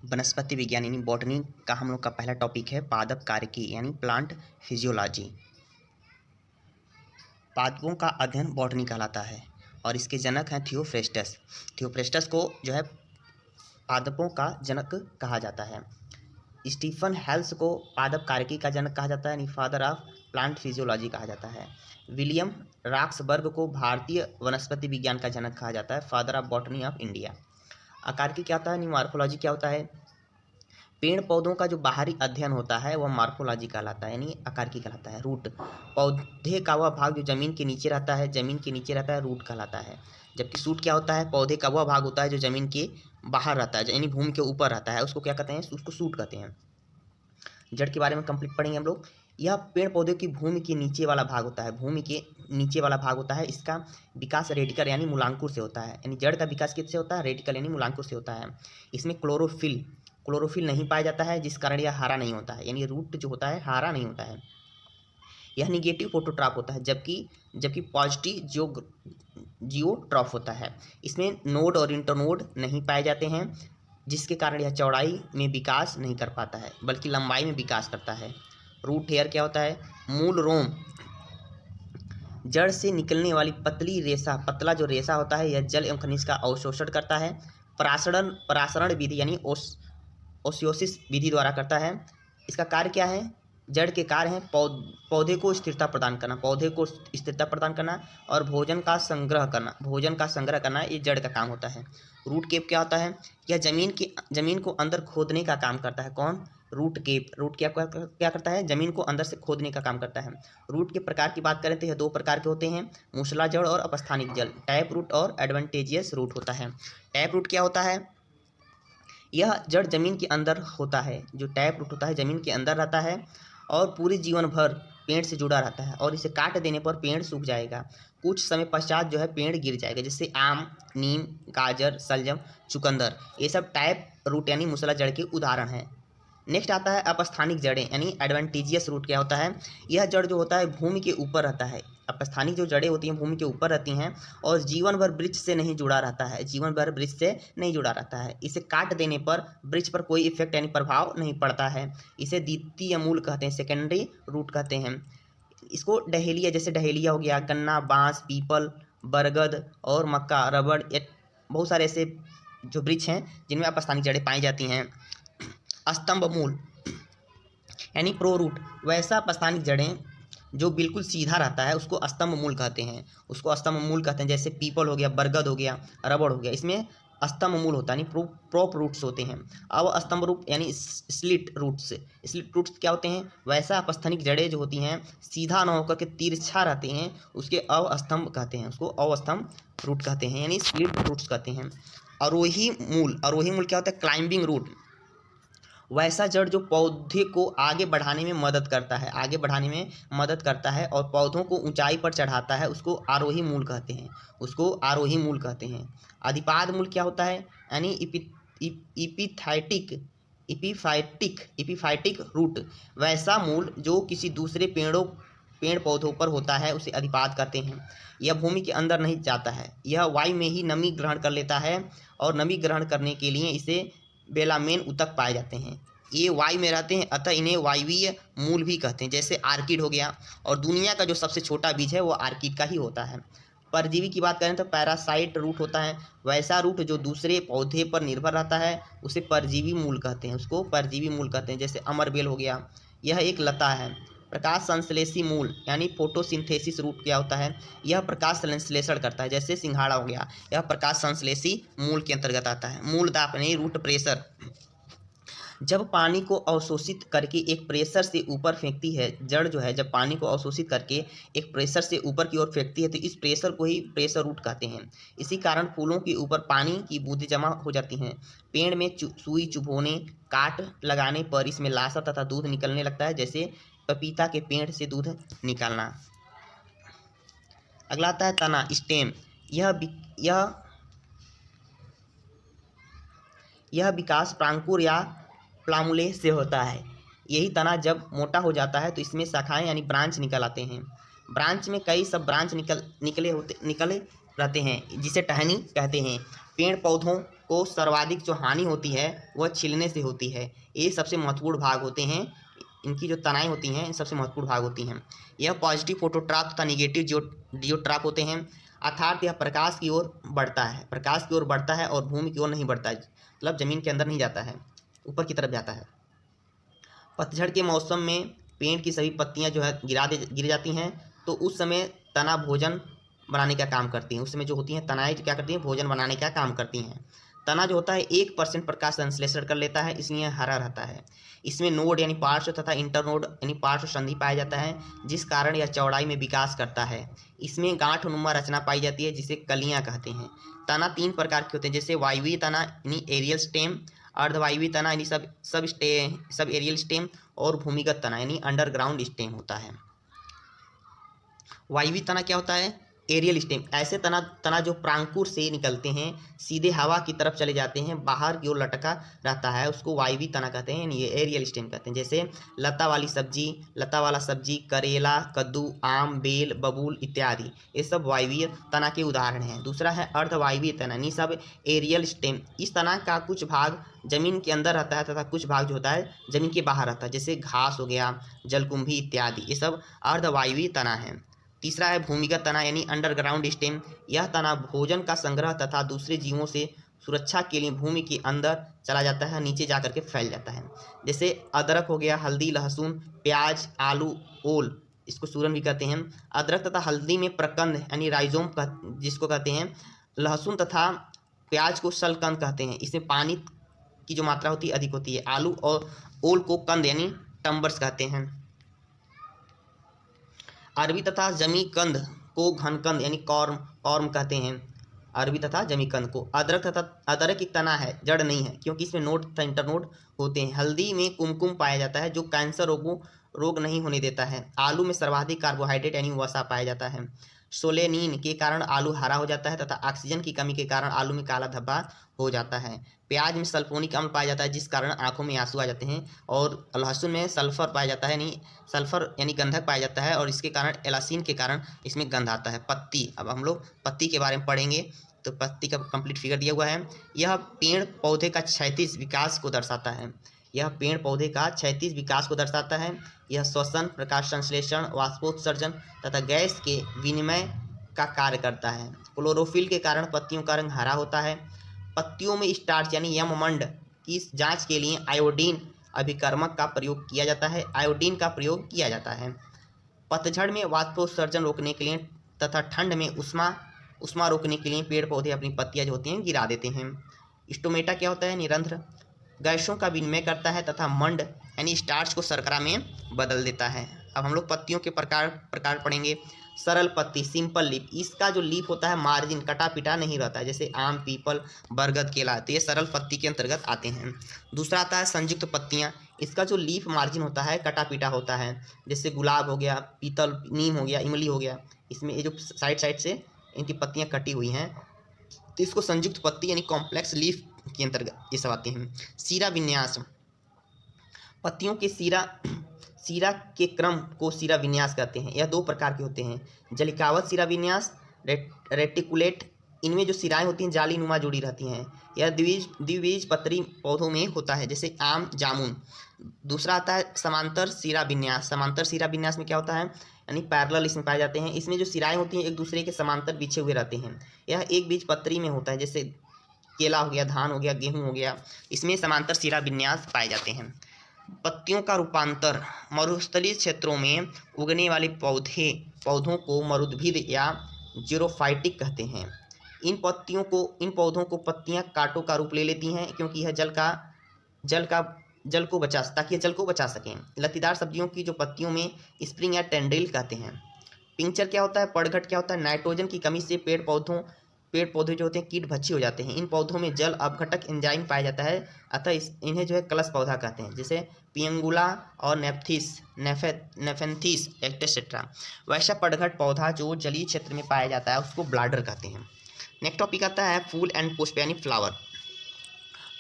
वनस्पति विज्ञान यानी बॉटनी का हम लोग का पहला टॉपिक है पादप कार्यकी यानी प्लांट फिजियोलॉजी। पादपों का अध्ययन बॉटनी कहलाता है और इसके जनक हैं थियोफ्रेस्टस। थियोफ्रेस्टस को जो है पादपों का जनक कहा जाता है। स्टीफन हेल्स को पादप कार्यकी का जनक कहा जाता है यानी फादर ऑफ प्लांट फिजियोलॉजी कहा जाता है। विलियम रॉक्सबर्ग को भारतीय वनस्पति विज्ञान का जनक कहा जाता है, father of botany of India. आकारिकी क्या होता है, मॉर्फोलॉजी क्या होता है, पेड़ पौधों का जो बाहरी अध्ययन होता है वह मॉर्फोलॉजी कहलाता है यानी आकारिकी कहलाता है। रूट, पौधे का वह भाग जो जमीन के नीचे रहता है, जमीन के नीचे रहता है, रूट कहलाता है। जबकि सूट क्या होता है, पौधे का वह भाग होता है जो जमीन के बाहर रहता है यानी भूमि के ऊपर रहता है, उसको क्या कहते हैं, उसको सूट कहते हैं। जड़ के बारे में कंप्लीट पढ़ेंगे हम लोग। यह पेड़ पौधे की भूमि के नीचे वाला भाग होता है, भूमि के नीचे वाला भाग होता है। इसका विकास रेडिकल यानी मूलांकुर से होता है, यानी जड़ का विकास किससे होता है, रेडिकल यानी मूलांकुर से होता है। इसमें क्लोरोफिल नहीं पाया जाता है, जिस कारण यह हरा नहीं होता है, यानी रूट जो होता है हरा नहीं होता है। यह निगेटिव फोटोट्रॉप होता है, जबकि पॉजिटिव जियोट्रॉप होता है। इसमें नोड और इंटरनोड नहीं पाए जाते हैं, जिसके कारण यह चौड़ाई में विकास नहीं कर पाता है बल्कि लंबाई में विकास करता है। रूट हेयर क्या होता है, मूल रोम, जड़ से निकलने वाली पतला जो रेशा होता है, यह जल एवं खनिज का अवशोषण करता है। परासरण विधि यानी ओसियोसिस विधि द्वारा करता है। इसका कार्य क्या है, जड़ के कार्य हैं पौधे को स्थिरता प्रदान करना और भोजन का संग्रह करना, ये जड़ का काम होता है। रूट केप क्या होता है, यह जमीन को अंदर खोदने का काम करता है। कौन, रूट केप क्या करता है, जमीन को अंदर से खोदने का काम करता है। रूट के प्रकार की बात करें तो यह दो प्रकार के होते हैं, मूसला जड़ और अपस्थानिक जड़। टैप रूट और एडवेंटेजियस रूट होता है। टैप रूट क्या होता है, यह जड़ जमीन के अंदर होता है। जो टैप रूट होता है जमीन के अंदर रहता है और पूरे जीवन भर पेड़ से जुड़ा रहता है और इसे काट देने पर पेड़ सूख जाएगा। कुछ समय पश्चात जो है पेड़ गिर जाएगा, जैसे आम, नीम, गाजर, सलजम, चुकंदर, ये सब टैप रूट यानी मूसला जड़ के उदाहरण हैं। नेक्स्ट आता है अपस्थानिक जड़ें यानी एडवेंटिजियस रूट। क्या होता है, यह जड़ जो होता है भूमि के ऊपर रहता है। अपस्थानिक जो जड़ें होती हैं भूमि के ऊपर रहती हैं और जीवन भर वृक्ष से नहीं जुड़ा रहता है। इसे काट देने पर वृक्ष पर कोई इफेक्ट यानी प्रभाव नहीं पड़ता है। इसे द्वितीय मूल कहते हैं, सेकेंडरी रूट कहते हैं। इसको डहेलिया, जैसे डहेलिया हो गया, गन्ना, बांस, पीपल, बरगद और मक्का, रबड़, ये बहुत सारे ऐसे जो वृक्ष हैं जिनमें अपस्थानिक जड़ें पाई जाती हैं। स्तंभ मूल यानी प्रो रूट, वैसा अपस्थानिक जड़ें जो बिल्कुल सीधा रहता है उसको स्तंभ मूल कहते हैं। जैसे पीपल हो गया, बरगद हो गया, रबड़ हो गया, इसमें स्तंभ मूल होता है यानी प्रोप रूट्स होते हैं। अब स्तंभ रूट यानी स्लिट रूट्स क्या होते हैं, वैसा अपस्थानिक जड़ें जो होती हैं सीधा न होकर के तिरछा रहते हैं, उसको अवस्तंभ रूट कहते हैं यानी स्लिट रूट्स कहते हैं। आरोही मूल क्या होता है, क्लाइंबिंग रूट, वैसा जड़ जो पौधे को आगे बढ़ाने में मदद करता है और पौधों को ऊंचाई पर चढ़ाता है, उसको आरोही मूल कहते हैं। अधिपाद मूल क्या होता है, यानी इपीफाइटिक रूट, वैसा मूल जो किसी दूसरे पेड़ पौधों पर होता है उसे अधिपाद कहते हैं। यह भूमि के अंदर नहीं जाता है, यह वायु में ही नमी ग्रहण कर लेता है और नमी ग्रहण करने के लिए इसे बेलामेन ऊतक पाए जाते हैं। ये वायु में रहते हैं, अतः इन्हें वायवीय मूल भी कहते हैं। जैसे आर्किड हो गया, और दुनिया का जो सबसे छोटा बीज है वो आर्किड का ही होता है। परजीवी की बात करें तो पैरासाइट रूट होता है, वैसा रूट जो दूसरे पौधे पर निर्भर रहता है उसे परजीवी मूल कहते हैं। जैसे अमरबेल हो गया, यह एक लता है। प्रकाश संश्लेषी मूल यानी फोटोसिंथेसिस रूट क्या होता है, यह प्रकाश संश्लेषण करता है। जैसे सिंघाड़ा हो गया, यह प्रकाश संश्लेषी मूल के अंतर्गत आता है। मूल दाब यानी रूट प्रेशर, जब पानी को अवशोषित करके एक प्रेशर से ऊपर फेंकती है, जड़ जो है जब पानी को अवशोषित करके एक प्रेशर से ऊपर की ओर फेंकती है तो इस प्रेशर को ही प्रेशर रूट कहते हैं। इसी कारण फूलों के ऊपर पानी की बूंदें जमा हो जाती हैं। पेड़ में सुई चुभोने, काट लगाने पर इसमें लाशा तथा दूध निकलने लगता है, जैसे पपीता के पेड़ से दूध निकालना। अगला आता है तना, स्टेम, यह विकास प्रांकुर या प्लामुले से होता है। यही तना जब मोटा हो जाता है तो इसमें शाखाएं यानी ब्रांच निकल आते हैं। ब्रांच में कई सब ब्रांच निकले रहते हैं, जिसे टहनी कहते हैं। पेड़ पौधों को सर्वाधिक जो हानि होती है वह छिलने से होती है। ये सबसे महत्वपूर्ण भाग होते हैं, इनकी जो तनाएं होती हैं इन सबसे महत्वपूर्ण भाग होती हैं। यह पॉजिटिव फोटोट्राप तथा निगेटिव जियोट्राप होते हैं, अर्थात यह प्रकाश की ओर बढ़ता है, प्रकाश की ओर बढ़ता है और भूमि की ओर नहीं बढ़ता है, मतलब जमीन के अंदर नहीं जाता है, ऊपर की तरफ जाता है। पतझड़ के मौसम में पेड़ की सभी पत्तियां जो है गिर जाती हैं, तो उस समय तना भोजन बनाने का काम करती हैं। उस समय जो होती हैं तनाएं क्या करती हैं, भोजन बनाने का काम करती हैं। तना जो होता है 1% प्रकाश संश्लेषण कर लेता है, इसलिए हरा रहता है। इसमें नोड यानी पार्श्व तथा इंटरनोड यानी पार्श्व संधि पाया जाता है, जिस कारण यह चौड़ाई में विकास करता है। इसमें गांठनुमा रचना पाई जाती है, जिसे कलियां कहते हैं। तना 3 प्रकार के होते हैं, जैसे वायवीय तना यानी एरियल स्टेम, अर्धवायवीय तना यानी सब एरियल स्टेम, और भूमिगत तना यानी अंडरग्राउंड स्टेम होता है। वायवीय तना क्या होता है, एरियल स्टेम। ऐसे तना जो प्रांकुर से निकलते हैं, सीधे हवा की तरफ चले जाते हैं, बाहर की ओर लटका रहता है, उसको वायवीय तना कहते हैं, ये एरियल स्टेम कहते हैं। जैसे लता वाला सब्जी, करेला, कद्दू, आम, बेल, बबूल इत्यादि, ये सब वायवीय तना के उदाहरण हैं। दूसरा है अर्धवायवीय तना यानी सब एरियल स्टेम। इस तना का कुछ भाग जमीन के अंदर रहता है तथा कुछ भाग जो होता है जमीन के बाहर रहता है, जैसे घास हो गया, जलकुंभी इत्यादि, ये सब अर्धवायवीय तना है। तीसरा है भूमिगत तना यानी अंडरग्राउंड स्टेम। यह तना भोजन का संग्रह तथा दूसरे जीवों से सुरक्षा के लिए भूमि के अंदर चला जाता है, नीचे जा करके फैल जाता है। जैसे अदरक हो गया, हल्दी, लहसुन, प्याज, आलू, ओल, इसको सूरन भी कहते हैं। अदरक तथा हल्दी में प्रकंद यानी राइजोम जिसको कहते हैं। लहसुन तथा प्याज को शलकंद कहते हैं, इसमें पानी की जो मात्रा होती है अधिक होती है। आलू और ओल को कंद यानी टम्बर्स कहते हैं। अरबी तथा जमीकंद को घनकंद यानी कॉर्म कहते हैं। अरबी तथा जमीकंद को। अदरक एक तना है, जड़ नहीं है, क्योंकि इसमें नोड तथा इंटरनोड होते हैं। हल्दी में कुमकुम पाया जाता है, जो कैंसर रोग नहीं होने देता है। आलू में सर्वाधिक कार्बोहाइड्रेट यानी वसा पाया जाता है। सोलेनिन के कारण आलू हरा हो जाता है तथा ऑक्सीजन की कमी के कारण आलू में काला धब्बा हो जाता है। प्याज में सल्फोनिक अम्ल पाया जाता है, जिस कारण आंखों में आंसू आ जाते हैं। और लहसुन में सल्फर पाया जाता है, सल्फर यानी गंधक पाया जाता है, और इसके कारण एलासीन के कारण इसमें गंध आता है। पत्ती, अब हम लोग पत्ती के बारे में पढ़ेंगे, तो पत्ती का कंप्लीट फिगर दिया हुआ है। यह पेड़ पौधे का क्षैतिज विकास को दर्शाता है। यह पेड़ पौधे का क्षैतिज विकास को दर्शाता है। यह श्वसन, प्रकाश संश्लेषण, वाष्पोत्सर्जन तथा गैस के विनिमय का कार्य करता है। क्लोरोफिल के कारण पत्तियों का रंग हरा होता है। पत्तियों में स्टार्च यानी यममंड की जांच के लिए आयोडीन अभिकर्मक का प्रयोग किया जाता है। आयोडीन का प्रयोग किया जाता है पतझड़ में वाष्पोत्सर्जन रोकने के लिए तथा ठंड में उष्मा रोकने के लिए पेड़ पौधे अपनी पत्तियां जो होती हैं गिरा देते हैं। स्टोमेटा क्या होता है, निरंध्र गैसों का विनिमय करता है तथा मंड यानी स्टार्च को शर्करा में बदल देता है। अब हम लोग पत्तियों के प्रकार पढ़ेंगे। सरल पत्ती, सिंपल लीफ, इसका जो लीफ होता है मार्जिन कटा पिटा नहीं रहता है, जैसे आम, पीपल, बरगद, केला, तो ये सरल पत्ती के अंतर्गत आते हैं। दूसरा आता है संयुक्त पत्तियां, इसका जो लीफ मार्जिन होता है कटा पिटा होता है, जैसे गुलाब हो गया, पीतल, नीम हो गया, इमली हो गया, इसमें ये जो साइड से इनकी पत्तियां कटी हुई हैं, तो इसको संयुक्त पत्ती यानी कॉम्प्लेक्स लीफ के अंतर्गत ये सब आते हैं। सीरा विन्यास, पत्तियों के सीरा के क्रम को सीरा विन्यास कहते हैं। यह 2 प्रकार के होते हैं, जलिकावत सीरा विन्यास, रेटिकुलेट। इनमें जो सिराएं होती हैं जाली नुमा जुड़ी रहती हैं। यह द्विबीजपत्री पौधों में होता है, जैसे आम, जामुन। दूसरा आता है समांतर सीरा विन्यास। समांतर सीरा विन्यास में क्या होता है, यानी पैरेलल इसमें पाए जाते हैं। इसमें जो सिराएं होती हैं एक दूसरे के समांतर बिछे हुए रहते हैं। यह एक बीजपत्री में होता है, जैसे केला हो गया, धान हो गया, गेहूँ हो गया, इसमें समांतर सीरा विन्यास पाए जाते हैं। पत्तियों का रूपांतर, मरुस्थलीय क्षेत्रों में उगने वाले पौधों को मरुद्भिद या जीरोफाइटिक कहते हैं। इन पौधों को पत्तियां कांटों का रूप ले लेती हैं, क्योंकि यह जल को बचा सकें। लतीदार सब्जियों की जो पत्तियों में स्प्रिंग या टेंड्रिल कहते हैं। पिंचर क्या होता है, पड़घट क्या होता है, नाइट्रोजन की कमी से पेड़ पौधे जो होते हैं कीट भक्षी हो जाते हैं। इन पौधों में जल अपघटक एंजाइम पाया जाता है, अतः इन्हें जो है कलश पौधा कहते हैं, जैसे पियंगुला और नेफेंथिस एक्सेट्रा। वैसा पड़घट पौधा जो जलीय क्षेत्र में पाया जाता है उसको ब्लाडर कहते हैं। नेक्स्ट टॉपिक आता है फूल एंड पुष्प यानी फ्लावर।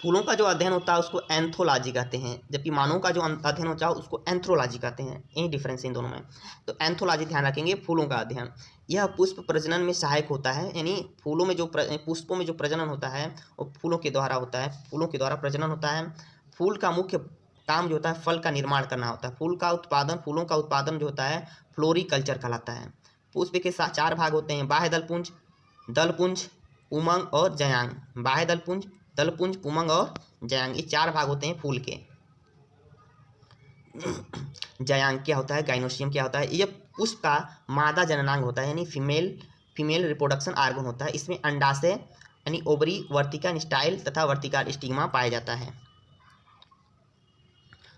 फूलों का जो अध्ययन होता है उसको एंथोलॉजी कहते हैं, जबकि मानवों का जो अध्ययन होता है उसको एंथ्रोलॉजी कहते हैं। यही डिफरेंस है इन दोनों में। तो एंथोलॉजी ध्यान रखेंगे, फूलों का अध्ययन, यह पुष्प प्रजनन में सहायक होता है, यानी फूलों में जो पुष्पों में जो प्रजनन होता है वो फूलों के द्वारा होता है, फूलों के द्वारा प्रजनन होता है। फूल का मुख्य काम जो होता है फल का निर्माण करना होता है। फूलों का उत्पादन जो होता है फ्लोरीकल्चर कहलाता है। पुष्प के साथ 4 भाग होते हैं, बाह्य दलपुंज, दलपुंज, उमंग और जयांग। बाह्य दलपुंज, उमंग और जयांग, ये 4 भाग होते हैं फूल के। जयांग क्या होता है, गाइनोसियम क्या होता है, यह पुष्प का मादा जननांग होता है, यानी फीमेल रिप्रोडक्शन आर्गन होता है। इसमें अंडाशय यानी ओवरी, वर्तिका स्टाइल तथा वर्तिका स्टिग्मा पाया जाता है।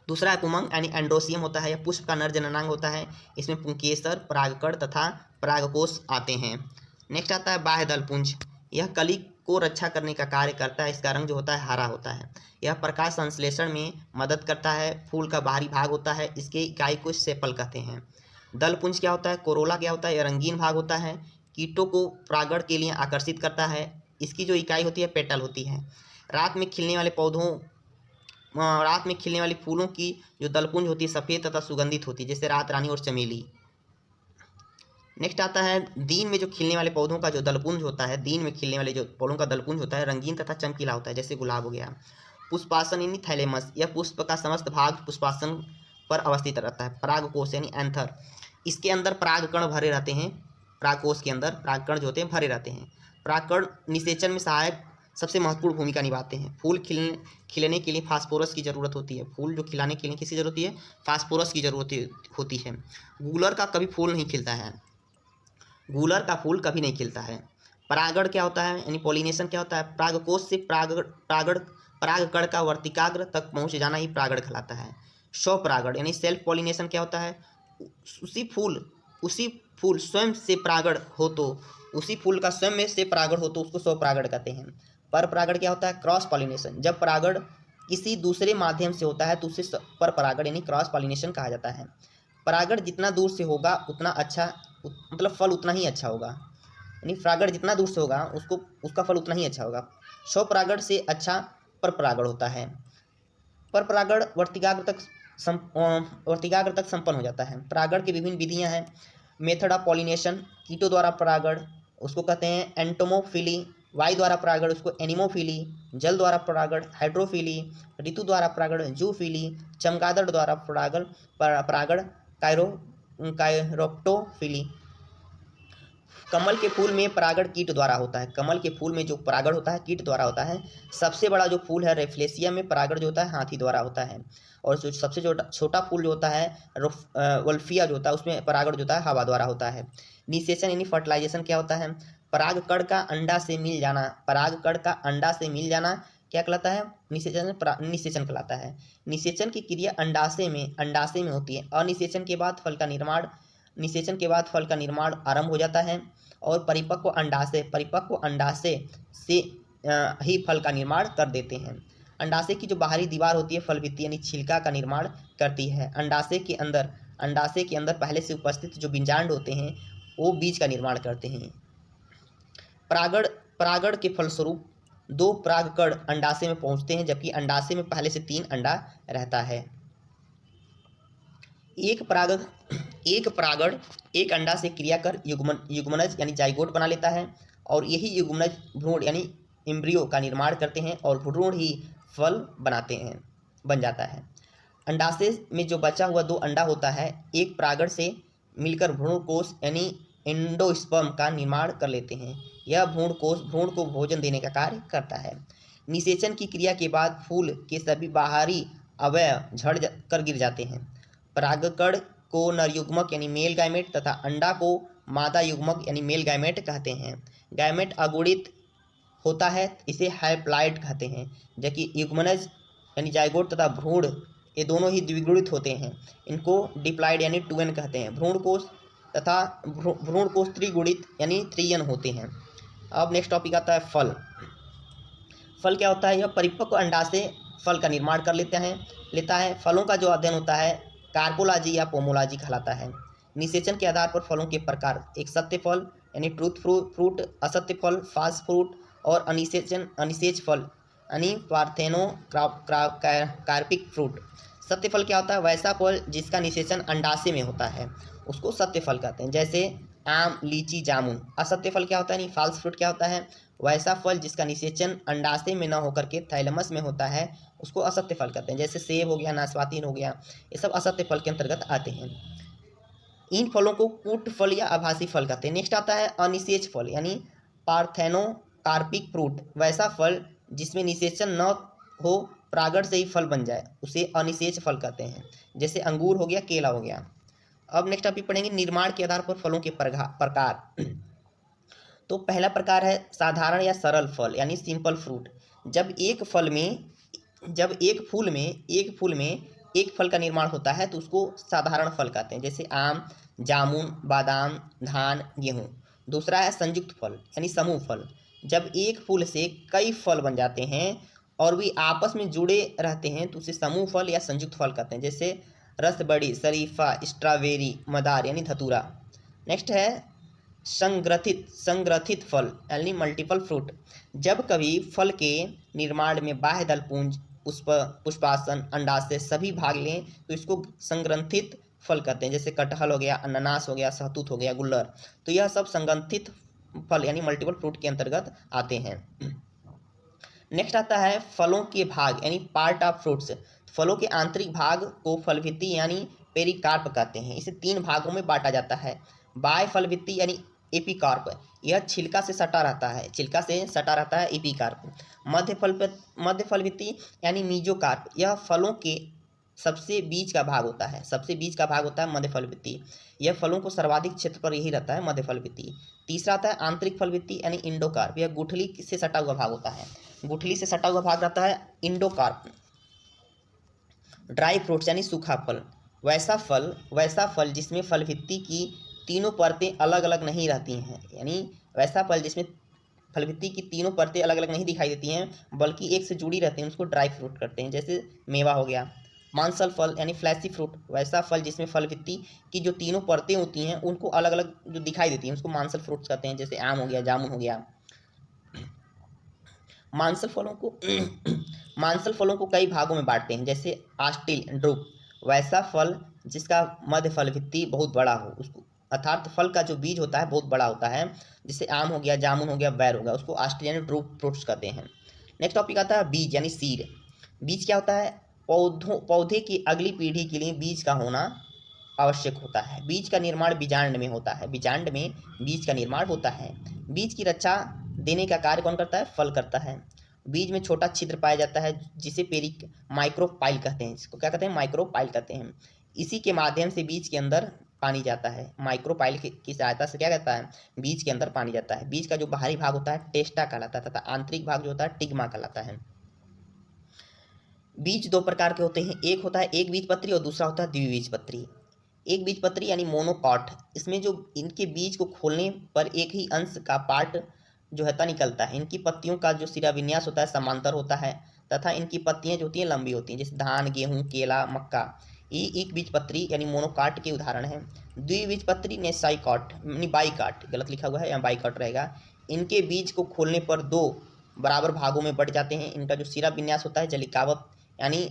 दूसरा है पुमंग यानी एंड्रोसियम होता है, यह पुष्प का नर जननांग होता है। इसमें पुंकेसर, परागकण तथा परागकोश आते हैं। नेक्स्ट आता है बाह्य दलपुंज, यह कली को रक्षा करने का कार्य करता है। इसका रंग जो होता है हरा होता है। यह प्रकाश संश्लेषण में मदद करता है। फूल का बाहरी भाग होता है, इसके इकाई को सेपल कहते हैं। दलपुंज क्या होता है, कोरोला क्या होता है, यह रंगीन भाग होता है, कीटों को परागण के लिए आकर्षित करता है। इसकी जो इकाई होती है पेटल होती है। रात में खिलने वाली फूलों की जो दलपुंज होती है सफ़ेद तथा सुगंधित होती है, जैसे रात रानी और चमेली। नेक्स्ट आता है दिन में जो खिलने वाले पौधों का जो दलपुंज होता है, दिन में खिलने वाले जो फूलों का दलपुंज होता है रंगीन तथा चमकीला होता है, जैसे गुलाब हो गया। पुष्पासन यानी थैलेमस, यह पुष्प का समस्त भाग पुष्पासन पर अवस्थित रहता है। परागकोश यानी एंथर, इसके अंदर परागकण भरे रहते हैं। परागकोश के अंदर परागकण जो होते हैं भरे रहते हैं। परागकण निषेचन में सहायक सबसे महत्वपूर्ण भूमिका निभाते हैं। फूल खिलने के लिए फास्फोरस की ज़रूरत होती है। फूल जो खिलाने के लिए किसकी ज़रूरत होती है, फास्फोरस की ज़रूरत होती है। गूलर का कभी फूल नहीं खिलता है, गूलर का फूल कभी नहीं खिलता है। परागण क्या होता है यानी पॉलिनेशन क्या होता है, परागकोश से परागकण का वर्तिकाग्र तक पहुंच जाना ही परागण कहलाता है। स्वपरागण यानी सेल्फ पॉलिनेशन क्या होता है, उसी फूल स्वयं से परागण हो तो उसी फूल का स्वयं में से परागण हो तो उसको स्वपरागण कहते हैं। पर परागण क्या होता है, क्रॉस पॉलिनेशन, जब परागण किसी दूसरे माध्यम से होता है तो उसे पर परागण यानी क्रॉस पॉलिनेशन कहा जाता है। परागण जितना दूर से होगा उतना अच्छा, मतलब फल उतना ही अच्छा होगा, यानी परागण जितना दूर से होगा उसका फल उतना ही अच्छा होगा। स्वपरागण से अच्छा पर परागण होता है। पर परागण वर्तिकाग्र तक संपन्न हो जाता है। परागण की विभिन्न विधियां हैं। मेथड ऑफ पॉलिनेशन, कीटों द्वारा परागण उसको कहते हैं एंटोमोफिली, वायु द्वारा परागण उसको एनिमोफिली, जल द्वारा परागण हाइड्रोफिली, ऋतु द्वारा परागण जूफिली, चमगादड़ द्वारा परागण कायरोप्टोफिली। कमल के फूल में परागण कीट द्वारा होता है। कमल के फूल में जो परागण होता है कीट द्वारा होता है। सबसे बड़ा जो फूल है रेफ्लेसिया में परागण जो होता है हाथी द्वारा होता है। और जो सबसे छोटा फूल जो होता है वल्फिया जो होता है उसमें परागण जो होता है हवा द्वारा होता है। निषेचन यानी फर्टिलाइजेशन क्या होता है, परागकण का अंडा से मिल जाना क्या कहलाता है, निषेचन कहलाता है। निषेचन की क्रिया अंडाशय में होती है। अनिषेचन के बाद फल का निर्माण आरंभ हो जाता है और परिपक्व अंडाशय से ही फल का निर्माण कर देते हैं। अंडाशय की जो बाहरी दीवार होती है फल भित्ति यानी छिलका का निर्माण करती है। अंडाशय के अंदर पहले से उपस्थित जो बीजांड होते हैं वो बीज का निर्माण करते हैं। परागण के फलस्वरूप 2 परागकण अंडाशय में पहुंचते हैं, जबकि अंडाशय में पहले से 3 अंडा रहता है। एक परागण एक अंडा से क्रिया कर युग्मनज यानी जाइगोट बना लेता है और यही युग्मनज भ्रूण यानी एम्ब्रियो का निर्माण करते हैं और भ्रूण ही फल बन जाता है। अंडाशय में जो बचा हुआ 2 अंडा होता है एक परागण से मिलकर भ्रूणकोश यानी एंडोस्पर्म का निर्माण कर लेते हैं। यह भ्रूण को भोजन देने का कार्य करता है। निषेचन की क्रिया के बाद फूल के सभी बाहरी अवयव झड़ कर गिर जाते हैं। परागकण को नर युग्मक यानी मेल गैमेट तथा अंडा को मादा युग्मक यानी मेल गैमेट कहते हैं। गैमेट अगुणित होता है, इसे हैप्लॉइड कहते हैं, जबकि युग्मनज यानी जाइगोट तथा भ्रूण ये दोनों ही द्विगुणित होते हैं, इनको डिप्लॉइड यानी 2n कहते हैं। भ्रूण कोश त्रिगुणित यानी 3n होते हैं। अब नेक्स्ट टॉपिक आता है फल क्या होता है, यह परिपक्व अंडा से फल का निर्माण कर लेता है। फलों का जो अध्ययन होता है कार्पोलॉजी या पोमोलॉजी कहलाता है। निषेचन के आधार पर फलों के प्रकार, एक सत्य फल यानी ट्रूथ फ्रूट, असत्य फल फॉल्स फ्रूट और अनिषेच फल यानी पार्थेनो कार्पिक फ्रूट। सत्य फल क्या होता है? वैसा फल जिसका निषेचन अंडाशय में होता है उसको सत्य फल कहते हैं, जैसे आम, लीची, जामुन। असत्य फल क्या होता है? नहीं, फॉल्स फ्रूट क्या होता है? वैसा फल जिसका निषेचन अंडाशय में न होकर के थैलेमस में होता है उसको असत्य फल कहते हैं, जैसे सेब हो गया, नाशपाती हो गया, ये सब असत्य फल के अंतर्गत आते हैं। इन फलों को कूट फल या आभासी फल कहते हैं। नेक्स्ट आता है अनिषेच फल, यानी पार्थेनो कार्पिक फ्रूट। वैसा फल जिसमें निषेचन न हो, प्रागण से ही फल बन जाए, उसे अनिषेच फल कहते हैं, जैसे अंगूर हो गया, केला हो गया। अब नेक्स्ट टॉपिक पढ़ेंगे निर्माण के आधार पर फलों के प्रकार। तो पहला प्रकार है साधारण या सरल फल, यानी सिंपल फ्रूट। जब एक फूल में एक फल का निर्माण होता है तो उसको साधारण फल कहते हैं, जैसे आम, जामुन, बादाम, धान, गेहूं। दूसरा है संयुक्त फल, यानी समूह फल। जब एक फूल से कई फल बन जाते हैं और वे आपस में जुड़े रहते हैं तो उसे समूह फल या संयुक्त फल कहते हैं, जैसे रसबड़ी, शरीफा, स्ट्रॉबेरी, मदार यानी धतूरा। नेक्स्ट है संग्रथित फल, यानी मल्टीपल फ्रूट। जब कभी फल के निर्माण में बाह्य दलपुंज, पुष्पासन, अंडाशय सभी भाग लें तो इसको संग्रथित फल कहते हैं, जैसे कटहल हो गया, अनानास हो गया, सहतूत हो गया, गुल्लर। तो यह सब संग्रथित फल यानी मल्टीपल फ्रूट के अंतर्गत आते हैं। नेक्स्ट आता है फलों के भाग, यानी पार्ट ऑफ फ्रूट्स। फलों के आंतरिक भाग को फलभित्ति यानी पेरिकार्प कहते हैं। इसे 3 भागों में बांटा जाता है। बाह्य फलभित्ति यानी एपिकार्प, यह छिलका से सटा रहता है एपिकार्प। मध्य फलभित्ति यानी मीजोकार्प, यह फलों के सबसे बीच का भाग होता है मध्य फलभित्ति। यह फलों को सर्वाधिक क्षेत्र पर यही रहता है, मध्य फलभित्ति। तीसरा आता है आंतरिक फलभित्ति यानी इंडोकार्प, यह गुठली से सटा हुआ भाग होता है, रहता है इंडोकार्प। ड्राई फ्रूट्स यानी सूखा फल, वैसा फल जिसमें फलभित्ति की तीनों परतें अलग अलग नहीं रहती हैं, यानी वैसा फल जिसमें फलभित्ति की तीनों परतें अलग अलग नहीं दिखाई देती हैं बल्कि एक से जुड़ी रहती हैं, उसको ड्राई फ्रूट कहते हैं, जैसे मेवा हो गया। मांसल फल यानी फ्लैशी फ्रूट, वैसा फल जिसमें फलभित्ति की जो तीनों परतें होती हैं उनको अलग अलग जो दिखाई देती हैं उसको मांसल फ्रूट्स कहते हैं, जैसे आम हो गया, जामुन हो गया। मांसल फलों को कई भागों में बांटते हैं, जैसे आस्टिल, ड्रुप। वैसा फल जिसका मध्य फलभित्ति बहुत बड़ा हो, उसको अर्थात फल का जो बीज होता है बहुत बड़ा होता है, जैसे आम हो गया, जामुन हो गया, बैर हो गया, उसको आस्टिल यानी ड्रुप फ्रूट्स कहते हैं। नेक्स्ट टॉपिक आता है बीज यानी सीड। बीज क्या होता है? पौधे की अगली पीढ़ी के लिए बीज का होना आवश्यक होता है। बीज का निर्माण बीजांड में होता है, बीजांड में बीज का निर्माण होता है। बीज की रक्षा देने का कार्य कौन करता है? फल करता है। बीज में छोटा छिद्र पाया जाता है जिसे माइक्रोपाइल कहते हैं। इसको क्या कहते हैं? माइक्रोपाइल कहते हैं। इसी के माध्यम से बीज के अंदर पानी जाता है। माइक्रोपाइल की सहायता से क्या कहता है? बीज के अंदर पानी जाता है। बीज का जो बाहरी भाग होता है टेस्टा कहलाता है तथा आंतरिक भाग जो होता है टिग्मा कहलाता है। बीज 2 प्रकार के होते हैं, एक होता है एक बीजपत्री और दूसरा होता है द्विबीजपत्री। एक बीजपत्री यानी मोनोकॉट, इसमें जो इनके बीज को खोलने पर एक ही अंश का पार्ट जो है निकलता है। इनकी पत्तियों का जो सिरा विन्यास होता है समांतर होता है तथा इनकी पत्तियां जो होती हैं लंबी होती हैं, जैसे धान, गेहूं, केला, मक्का। ये एक बीजपत्री यानी मोनोकाट के उदाहरण है। द्विबीजपत्री ने साइकॉट यानी बाइकाट, गलत लिखा हुआ है, यहाँ बाइकाट रहेगा। इनके बीज को खोलने पर 2 बराबर भागों में बढ़ जाते हैं। इनका जो सिरा विन्यास होता है जलिकावत, यानी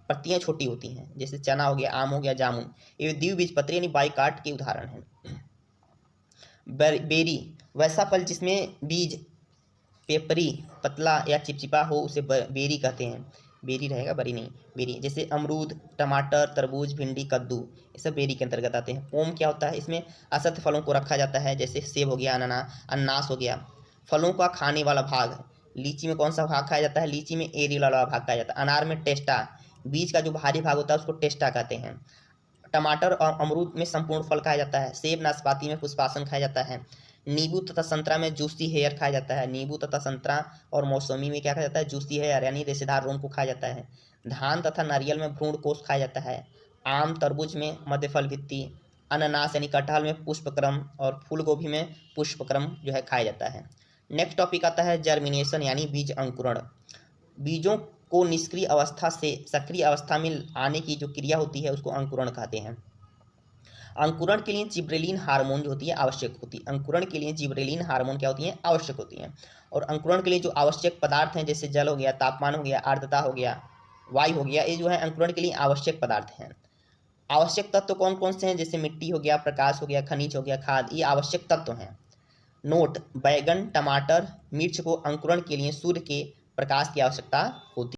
पत्तियां छोटी होती हैं, जैसे चना हो गया, आम हो गया, जामुन। ये द्विबीजपत्री यानी बाइकाट के उदाहरण हैं। बेरी, वैसा फल जिसमें बीज पेपरी, पतला या चिपचिपा हो उसे बेरी कहते हैं। बेरी रहेगा, बरी नहीं, बेरी। जैसे अमरूद, टमाटर, तरबूज, भिंडी, कद्दू, ये सब बेरी के अंतर्गत आते हैं। पोम क्या होता है? इसमें असत्य फलों को रखा जाता है, जैसे सेब हो गया, अनानास हो गया। फलों का खाने वाला भाग, लीची में कौन सा भाग खाया जाता है? लीची में एरी वाला भाग खाया जाता है। अनार में टेस्टा, बीज का जो भारी भाग होता है उसको टेस्टा कहते हैं। टमाटर और अमरूद में संपूर्ण फल खाया जाता है। सेब, नाशपाती में पुष्पासन खाया जाता है। नींबू तथा संतरा में जूसी हेयर खाया जाता है। नींबू तथा संतरा और मौसमी में क्या खाया जाता है? जूसी हेयर यानी रेशेदार रोम को खाया जाता है। धान तथा नारियल में भ्रूण कोष खाया जाता है। आम, तरबूज में मध्य फल भित्ति। अनानास यानी कटहल में पुष्पक्रम और फूल गोभी में पुष्पक्रम जो है खाया जाता है। नेक्स्ट टॉपिक आता है जर्मिनेशन यानी बीज अंकुरण। बीजों को निष्क्रिय अवस्था से सक्रिय अवस्था में आने की जो क्रिया होती है उसको अंकुरण कहते हैं। अंकुरण के लिए जिब्रेलिन हार्मोन जो होती है आवश्यक होती है। अंकुरण के लिए जिब्रेलिन हार्मोन क्या होती है, आवश्यक होती हैं। और अंकुरण के लिए जो आवश्यक पदार्थ हैं जैसे जल हो गया, तापमान हो गया, आर्द्रता हो गया, वायु हो गया, ये जो है अंकुरण के लिए आवश्यक पदार्थ हैं। आवश्यक तत्व कौन कौन से हैं, जैसे मिट्टी हो गया, प्रकाश हो गया, खनिज हो गया, खाद, ये आवश्यक तत्व हैं। नोट: बैगन, टमाटर, मिर्च को अंकुरण के लिए सूर्य के प्रकाश की आवश्यकता होती है।